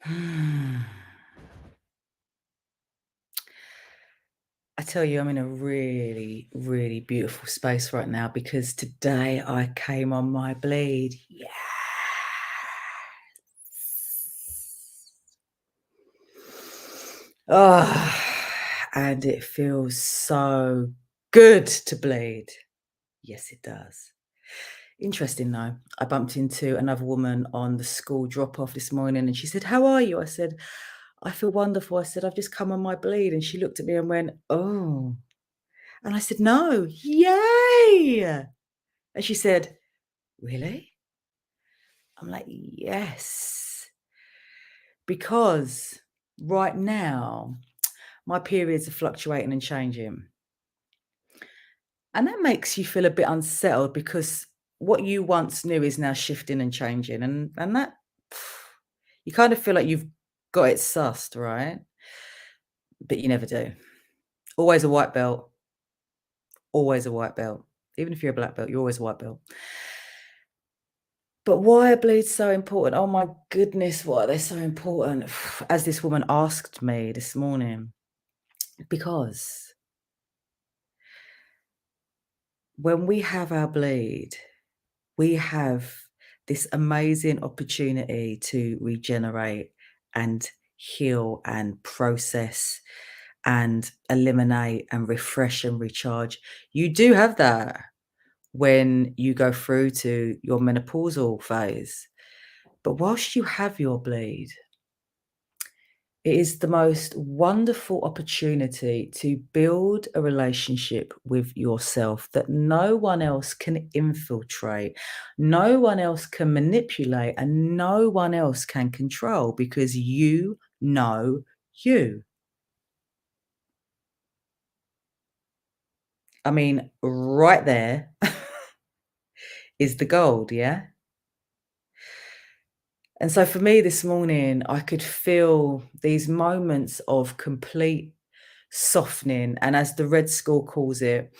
I tell you, I'm in a really, really beautiful space right now because today I came on my bleed. Yeah. Oh, and it feels so good to bleed. Yes, it does. Interesting though. I bumped into another woman on the school drop off this morning and she said, "How are you?" I said, "I feel wonderful." I said, "I've just come on my bleed." And she looked at me and went, "Oh." And I said, "No, yay." And she said, "Really?" I'm like, "Yes." Because right now, my periods are fluctuating and changing. And that makes you feel a bit unsettled because what you once knew is now shifting and changing. And that you kind of feel like you've got it sussed, right? But you never do. Always a white belt, always a white belt. Even if you're a black belt, you're always a white belt. But why are bleeds so important? Oh my goodness, why are they so important? As this woman asked me this morning, because when we have our bleed, we have this amazing opportunity to regenerate and heal and process and eliminate and refresh and recharge. You do have that when you go through to your menopausal phase. But whilst you have your bleed, it is the most wonderful opportunity to build a relationship with yourself that no one else can infiltrate, no one else can manipulate, and no one else can control because you know you. I mean, right there is the gold, yeah? And so for me this morning, I could feel these moments of complete softening. And as the Red School calls it,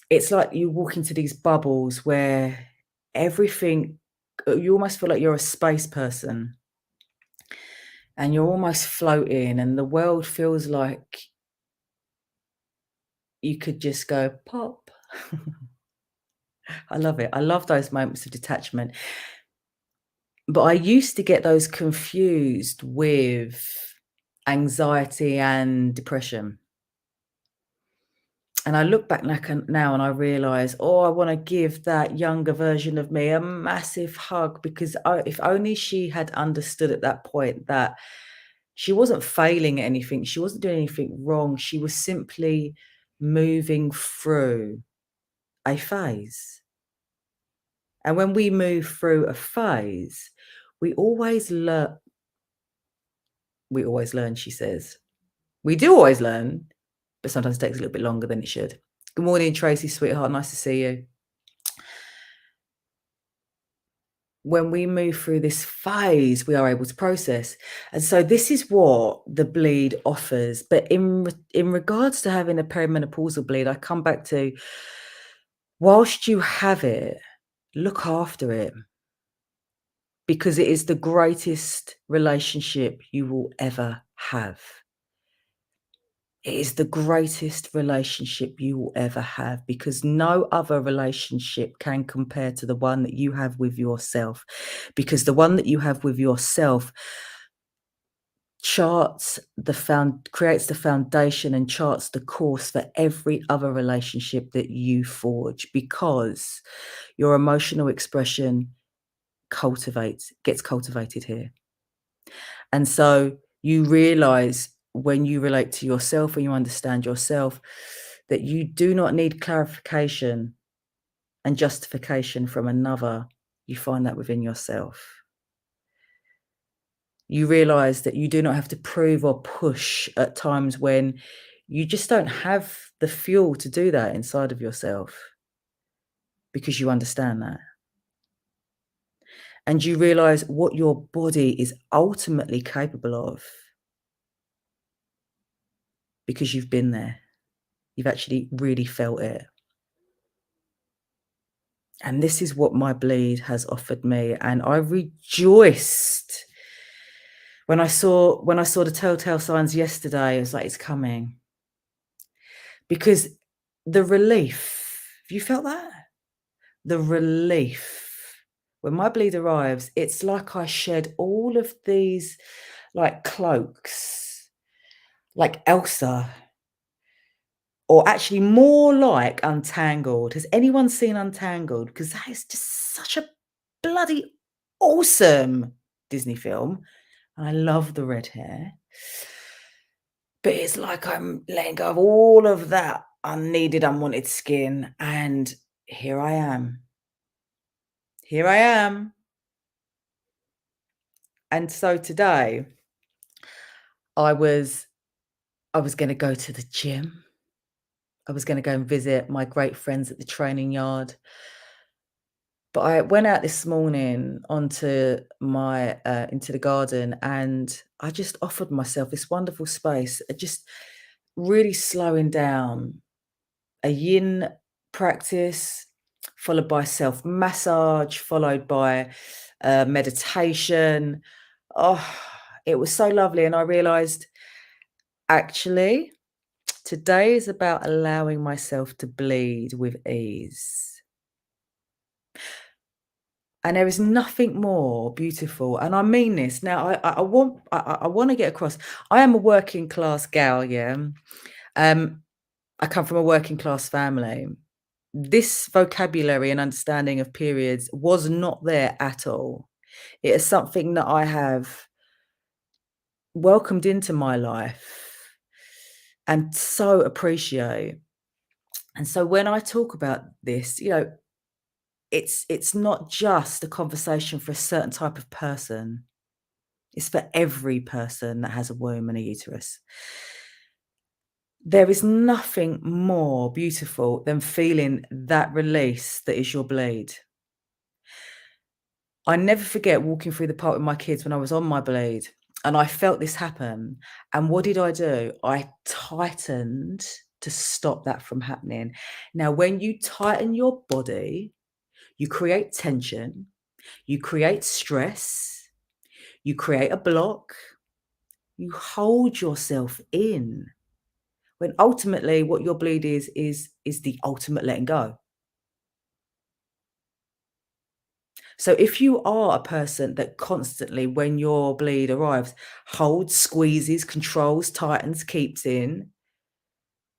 it's like you walk into these bubbles where everything, you almost feel like you're a space person and you're almost floating, and the world feels like you could just go pop. I love it. I love those moments of detachment. But I used to get those confused with anxiety and depression. And I look back now and I realize, oh, I want to give that younger version of me a massive hug because if only she had understood at that point that she wasn't failing at anything, she wasn't doing anything wrong, she was simply moving through a phase. And when we move through a phase, we always learn. We always learn, she says. We do always learn, but sometimes it takes a little bit longer than it should. Good morning, Tracy, sweetheart. Nice to see you. When we move through this phase, we are able to process. And so this is what the bleed offers. But in regards to having a perimenopausal bleed, I come back to, whilst you have it, look after it because it is the greatest relationship you will ever have. It is the greatest relationship you will ever have because no other relationship can compare to the one that you have with yourself. Because the one that you have with yourself creates the foundation and charts the course for every other relationship that you forge because your emotional expression gets cultivated here. And so you realize when you relate to yourself, when you understand yourself, that you do not need clarification and justification from another. You find that within yourself. You realize that you do not have to prove or push at times when you just don't have the fuel to do that inside of yourself because you understand that. And you realize what your body is ultimately capable of because you've been there. You've actually really felt it. And this is what my bleed has offered me. And I rejoiced When I saw the telltale signs yesterday, I was like, "It's coming." Because the relief, have you felt that? The relief. When my bleed arrives, it's like I shed all of these, like, cloaks, like Elsa, or actually more like Untangled. Has anyone seen Untangled? Because that is just such a bloody awesome Disney film, and I love the red hair. But it's like I'm letting go of all of that unneeded, unwanted skin, and here I am. Here I am. And so today, I was I was gonna go to the gym. I was gonna go and visit my great friends at the training yard. But I went out this morning onto my into the garden, and I just offered myself this wonderful space, just really slowing down, a yin practice, followed by self massage, followed by meditation. Oh, it was so lovely. And I realized actually, today is about allowing myself to bleed with ease. And there is nothing more beautiful, and I mean this. Now, I want to get across. I am a working class gal, yeah. Um, I come from a working class family. This vocabulary and understanding of periods was not there at all. It is something that I have welcomed into my life and so appreciate. And so when I talk about this, it's not just a conversation for a certain type of person. It's for every person that has a womb and a uterus. There is nothing more beautiful than feeling that release that is your bleed. I never forget walking through the park with my kids when I was on my bleed, and I felt this happen. And what did I do? I tightened to stop that from happening. Now, when you tighten your body, you create tension, you create stress, you create a block, you hold yourself in. When ultimately what your bleed is the ultimate letting go. So if you are a person that constantly, when your bleed arrives, holds, squeezes, controls, tightens, keeps in,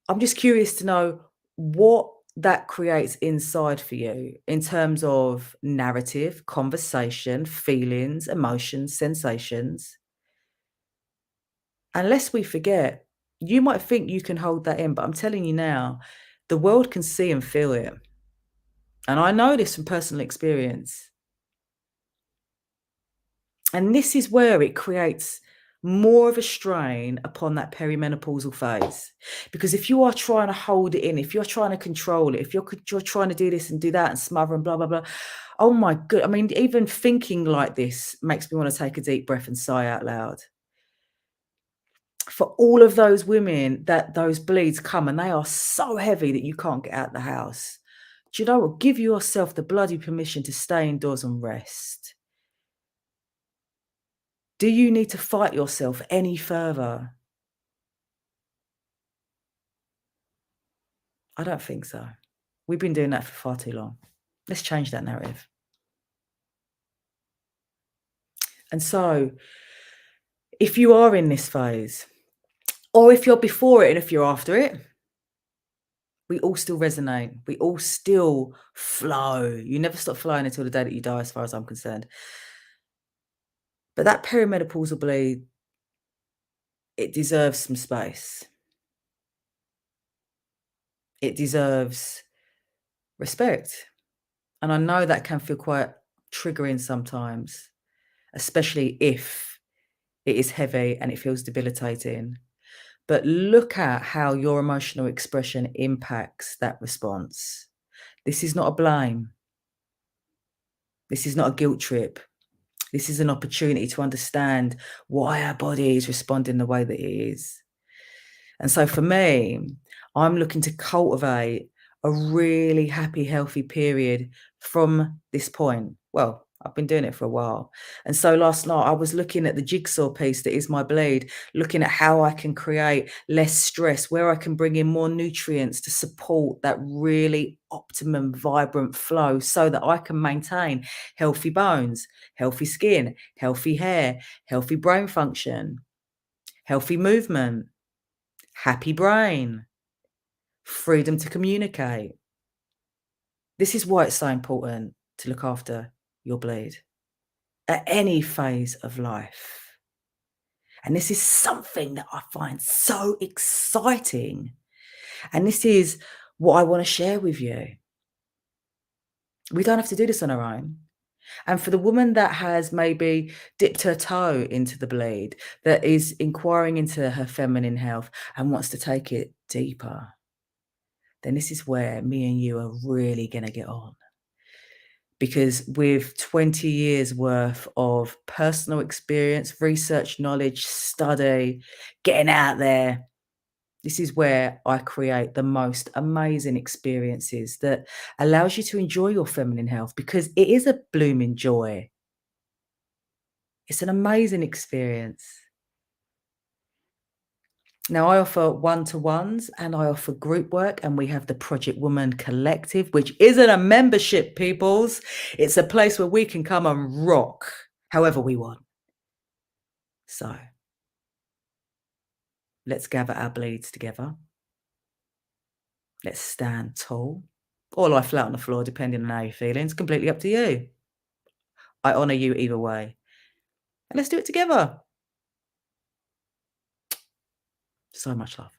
I'm just curious to know what that creates inside for you in terms of narrative, conversation, feelings, emotions, sensations. And lest we forget, you might think you can hold that in, but I'm telling you now, the world can see and feel it. And I know this from personal experience. And this is where it creates more of a strain upon that perimenopausal phase. Because if you are trying to hold it in, if you're trying to control it, if you're trying to do this and do that and smother and blah, blah, blah. Oh my good. I mean, even thinking like this makes me want to take a deep breath and sigh out loud. For all of those women that those bleeds come and they are so heavy that you can't get out the house. Do you know what? Give yourself the bloody permission to stay indoors and rest. Do you need to fight yourself any further? I don't think so. We've been doing that for far too long. Let's change that narrative. And so, if you are in this phase, or if you're before it and if you're after it, we all still resonate. We all still flow. You never stop flowing until the day that you die, as far as I'm concerned. But that perimenopausal bleed, it deserves some space. It deserves respect. And I know that can feel quite triggering sometimes, especially if it is heavy and it feels debilitating. But look at how your emotional expression impacts that response. This is not a blame. This is not a guilt trip. This is an opportunity to understand why our body is responding the way that it is. And so for me, I'm looking to cultivate a really happy, healthy period from this point. Well, I've been doing it for a while. And so last night I was looking at the jigsaw piece that is my bleed, looking at how I can create less stress, where I can bring in more nutrients to support that really optimum, vibrant flow so that I can maintain healthy bones, healthy skin, healthy hair, healthy brain function, healthy movement, happy brain, freedom to communicate. This is why it's so important to look after your bleed at any phase of life. And this is something that I find so exciting. And this is what I want to share with you. We don't have to do this on our own. And for the woman that has maybe dipped her toe into the bleed, that is inquiring into her feminine health and wants to take it deeper, then this is where me and you are really going to get on. Because with 20 years worth of personal experience, research, knowledge, study, getting out there, this is where I create the most amazing experiences that allows you to enjoy your feminine health because it is a blooming joy. It's an amazing experience. Now, I offer one-to-ones and I offer group work, and we have the Project Woman Collective, which isn't a membership, peoples. It's a place where we can come and rock however we want. So let's gather our bleeds together. Let's stand tall or lie flat on the floor, depending on how you're feeling. It's completely up to you. I honour you either way. And let's do it together. So much love.